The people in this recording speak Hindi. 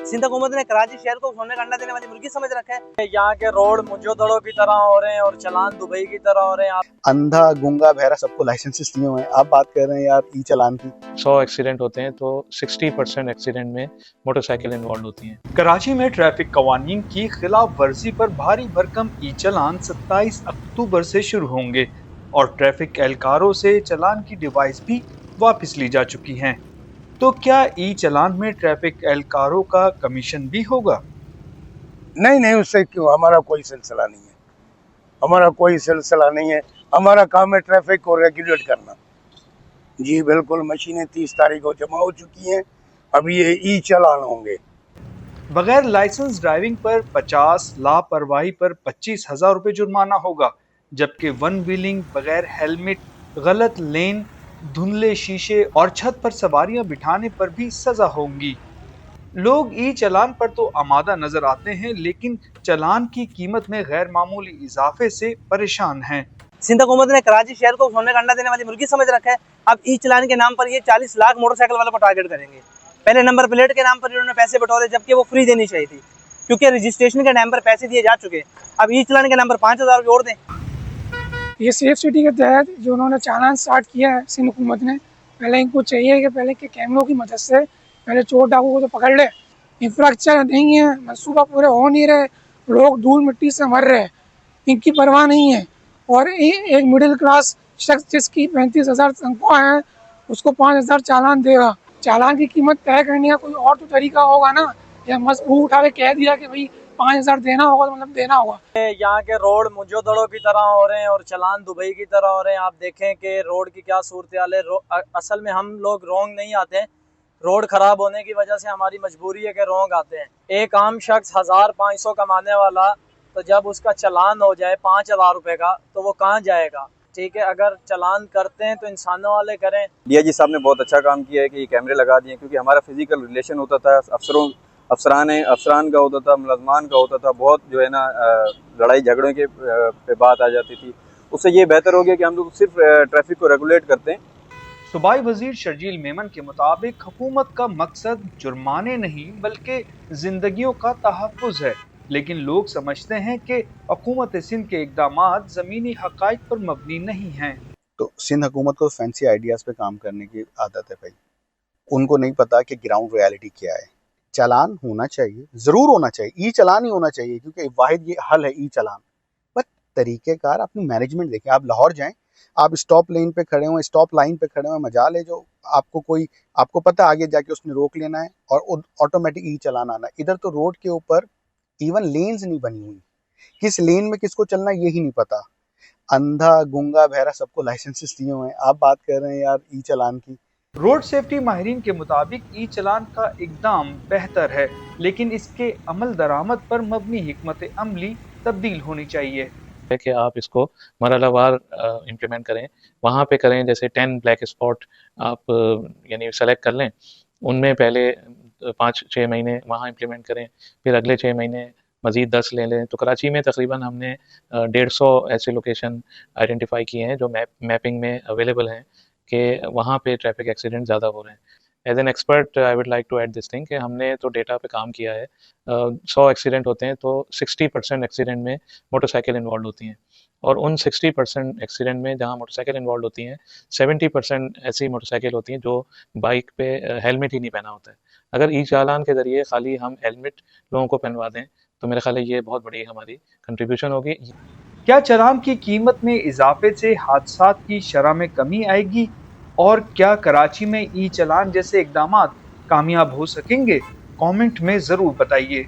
सिंध हुकूमत ने कराची शहर को सोने का अंडा देने वाली मुल्की समझ रखा है। यहाँ के रोड मुजोदड़ों की तरह हो रहे हैं और चालान दुबई की तरह हो रहे हैं। अंधा गूंगा बहरा सबको लाइसेंसेस दिए हुए हैं, आप बात कर रहे हैं यार ई चालान की। 100 एक्सीडेंट होते हैं तो 60% एक्सीडेंट में मोटरसाइकिल इन्वॉल्व होती हैं। कराची में ट्रैफिक कवानीन की खिलाफ वर्जी पर भारी भरकम ई चालान 27 अक्टूबर से शुरू होंगे और ट्रैफिक एहलकारों से चालान की डिवाइस भी वापस ली जा चुकी हैं। तो क्या ई चालान में ट्रैफिक एहलकारों का कमीशन भी होगा? नहीं, उससे क्यों, हमारा कोई सिलसिला नहीं है, हमारा कोई सिलसिला नहीं है। हमारा काम है ट्रैफिक को रेगुलेट करना। जी बिल्कुल, मशीनें 30 तारीख को जमा हो चुकी हैं, अभी ये ई चालान होंगे। बगैर लाइसेंस ड्राइविंग पर 50, लापरवाही पर 25,000 रुपये जुर्माना होगा, जबकि वन व्हीलिंग, बगैर हेलमेट, गलत लेन, धुंधले शीशे और छत पर सवारियां बिठाने पर भी सजा होंगी। लोग ई चालान पर तो आमादा नजर आते हैं, लेकिन चालान की कीमत में गैर मामूली इजाफे से परेशान हैं। सिंध हुकूमत ने कराची शहर को सोने का अंडा देने वाली मुल्की समझ रखा है। अब ई चालान के नाम पर ये 40 लाख मोटरसाइकिल वालों को टारगेट करेंगे। पहले नंबर प्लेट के नाम पर इन्होंने पैसे बटोरे, जबकि वो फ्री देनी चाहिए थी, क्योंकि रजिस्ट्रेशन के नाम पर पैसे दिए जा चुके। अब ई चालान के नाम पर 5,000 रुपये और दें। ये सेफ सिटी के तहत जो उन्होंने चालान स्टार्ट किया है सिंध हुकूमत ने, पहले इनको चाहिए कि पहले के कैमरों की मदद से पहले चोर डाकू को तो पकड़ ले। इंफ्रास्ट्रक्चर नहीं है, मनसूबा पूरे हो नहीं रहे, लोग धूल मिट्टी से मर रहे हैं, इनकी परवाह नहीं है। और एक मिडिल क्लास शख्स जिसकी 35,000 तनख्वाह है, उसको 5,000 चालान देगा। चालान की कीमत तय करने का कोई और तो तरीका होगा ना, या मजबूर उठा के कह दिया कि भाई 5,000 देना होगा तो मतलब देना होगा। यहाँ के रोड मुजोदड़ों की तरह हो रहे हैं और चालान दुबई की तरह हो रहे हैं। आप देखें कि रोड की क्या सूरत हाल है। असल में हम लोग रोंग नहीं आते हैं, रोड खराब होने की वजह से हमारी मजबूरी है कि रोंग आते हैं। एक आम शख्स 1,500 कमाने वाला, तो जब उसका चालान हो जाए 5,000 रुपये का, तो वो कहाँ जाएगा? ठीक है, अगर चालान करते हैं तो इंसानों वाले करें। डीआईजी साहब ने बहुत अच्छा काम किया है कि ये कैमरे लगा दिए, क्योंकि हमारा फिजिकल रिलेशन होता था, अफसरान का होता था, मुलजमान का होता था, बहुत जो है ना लड़ाई झगड़ों के पे बात आ जाती थी। उससे ये बेहतर हो गया कि हम लोग सिर्फ ट्रैफिक को रेगुलेट करते हैं। सूबाई वजीर शर्जील मेमन के मुताबिक हुकूमत का मकसद जुर्माने नहीं बल्कि जिंदगियों का तहफ़्फ़ुज़ है, लेकिन लोग समझते हैं कि हुकूमत सिंध के इक़दामात ज़मीनी हक़ाइक़ पर मबनी नहीं हैं। तो सिंध हुकूमत को फैंसी आइडियाज पे काम करने की आदत है भाई, उनको नहीं पता कि ग्राउंड रियलिटी क्या है। चालान होना चाहिए, जरूर होना चाहिए, ई चालान ही होना चाहिए, क्योंकि वाहिद ये हल है ई चालान। पर तरीक़ेकार अपनी मैनेजमेंट देखें। आप लाहौर जाएं, आप स्टॉप लेन पे खड़े हुए, स्टॉप लाइन पे खड़े हुए, मजाल है जो आपको पता आगे जाके उसने रोक लेना है और ऑटोमेटिक ई चालान आना है। इधर तो रोड के ऊपर इवन लेन्स नहीं बनी हुई, किस लेन में किसको चलना यही नहीं पता। अंधा गूंगा बहरा सबको लाइसेंसेस दिए हुए हैं, आप बात कर रहे हैं यार ई चालान की। रोड सेफ्टी माहिरीन के मुताबिक ई चालान का इकदाम बेहतर है, लेकिन इसके अमल दरामद पर मबनी हिकमत अमली तब्दील होनी चाहिए। है कि आप इसको मरहलावार इम्प्लीमेंट करें, वहाँ पे करें। जैसे 10 ब्लैक स्पॉट आप यानी सेलेक्ट कर लें, उनमें पहले 5-6 महीने वहाँ इम्प्लीमेंट करें, फिर अगले 6 महीने मज़ीद 10 ले लें। तो कराची में तकरीबन हमने 150 ऐसे लोकेशन आइडेंटिफाई किए हैं जो मैपिंग में अवेलेबल हैं कि वहाँ पे ट्रैफिक एक्सीडेंट ज़्यादा हो रहे हैं। As an expert I would like to add this thing कि हमने तो डेटा पे काम किया है। 100 एक्सीडेंट होते हैं तो 60% एक्सीडेंट में मोटरसाइकिल इन्वॉल्व होती हैं, और उन 60% एक्सीडेंट में जहाँ मोटरसाइकिल इन्वॉल्व होती हैं, 70% ऐसी मोटरसाइकिल होती हैं जो बाइक पे हेलमेट ही नहीं पहना होता है। अगर ई चालान के ज़रिए खाली हम हेलमेट लोगों को पहनवा दें तो मेरे ख्याल है ये बहुत बड़ी हमारी कंट्रीब्यूशन होगी। क्या चालान की कीमत में इजाफे से हादसात की शरह में कमी आएगी, और क्या कराची में ई चालान जैसे इक़दामात कामयाब हो सकेंगे? कमेंट में ज़रूर बताइए।